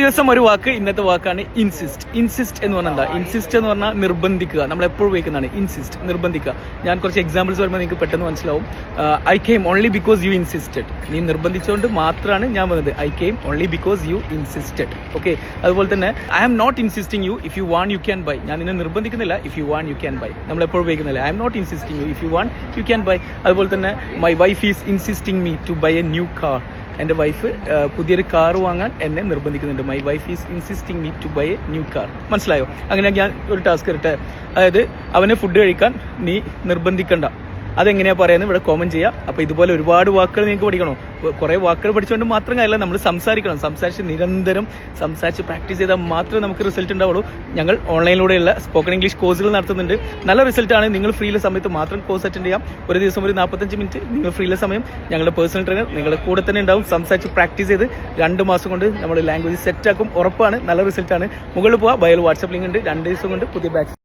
ദിവസം ഒരു വാക്ക്, ഇന്നത്തെ വാക്കാണ് ഇൻസിസ്റ്റ്. ഇൻസിസ്റ്റ് എന്ന് പറഞ്ഞാൽ എന്താ? ഇൻസിസ്റ്റ് എന്ന് പറഞ്ഞാൽ നിർബന്ധിക്കുക. നമ്മൾ എപ്പോഴും ഉപയോഗിക്കുന്നതാണ് ഇൻസിസ്റ്റ്, നിർബന്ധിക്കുക. ഞാൻ കുറച്ച് എക്സാമ്പിൾസ് വരുമ്പോൾ നിങ്ങൾക്ക് പെട്ടെന്ന് മനസ്സിലാവും. I came only because you insisted. നീ നിർബന്ധിച്ചുകൊണ്ട് മാത്രമാണ് ഞാൻ വന്നത്. I came only because you insisted. Okay. അതുപോലെ തന്നെ I am not insisting you, if you want you can buy. ഞാൻ നിന്നെ നിർബന്ധിക്കുന്നില്ല, if you want you can buy. നമ്മൾ എപ്പോഴും ഉപയോഗിക്കുന്നില്ല I am not insisting you, if you want you can buy. അതുപോലെ തന്നെ my wife is insisting me to buy a new car. എൻ്റെ wife പുതിയൊരു കാർ വാങ്ങാൻ എന്നെ നിർബന്ധിക്കുന്നുണ്ട്. My wife is insisting me to buy a new car. മനസ്സിലായോ? അങ്ങനെ ഞാൻ ഒരു ടാസ്ക് ഇരട്ടെ. അതായത് അവനെ ഫുഡ് കഴിക്കാൻ നീ നിർബന്ധിക്കണ്ട. അതെങ്ങനെയാണ് പറയുന്നത് ഇവിടെ കോമന്റ് ചെയ്യാം. അപ്പോൾ ഇതുപോലെ ഒരുപാട് വാക്കുകൾ നിങ്ങൾക്ക് പഠിക്കണോ? കുറേ വാക്കുകൾ പഠിച്ചുകൊണ്ട് മാത്രം കാര്യമല്ല, നമ്മൾ സംസാരിക്കണം. സംസാരിച്ച് നിരന്തരം സംസാരിച്ച് പ്രാക്ടീസ് ചെയ്താൽ മാത്രമേ നമുക്ക് റിസൾട്ട് ഉണ്ടാവുള്ളൂ. ഞങ്ങൾ ഓൺലൈനിലൂടെയുള്ള സ്പോക്കൺ ഇംഗ്ലീഷ് കോഴ്സുകൾ നടത്തുന്നുണ്ട്. നല്ല റിസൾട്ടാണ്. നിങ്ങൾ ഫ്രീയുള്ള സമയത്ത് മാത്രം കോഴ്സ് അറ്റൻഡ് ചെയ്യാം. ഒരു ദിവസം ഒരു 45 മിനിറ്റ് നിങ്ങൾ ഫ്രീയുള്ള സമയം ഞങ്ങളുടെ പേഴ്സണൽ ട്രെയിനർ നിങ്ങളുടെ കൂടെ തന്നെ ഉണ്ടാവും. സംസാരിച്ച് പ്രാക്ടീസ് ചെയ്ത് 2 മാസം കൊണ്ട് നമ്മൾ ലാംഗ്വേജ് സെറ്റ് ആക്കും. ഉറപ്പാണ്, നല്ല റിസൾട്ടാണ്. മുകളിൽ പോവാം. ബയോയിൽ വാട്സപ്പ് ലിങ്ക് ഉണ്ട്. 2 ദിവസം കൊണ്ട് പുതിയ ബാച്ച്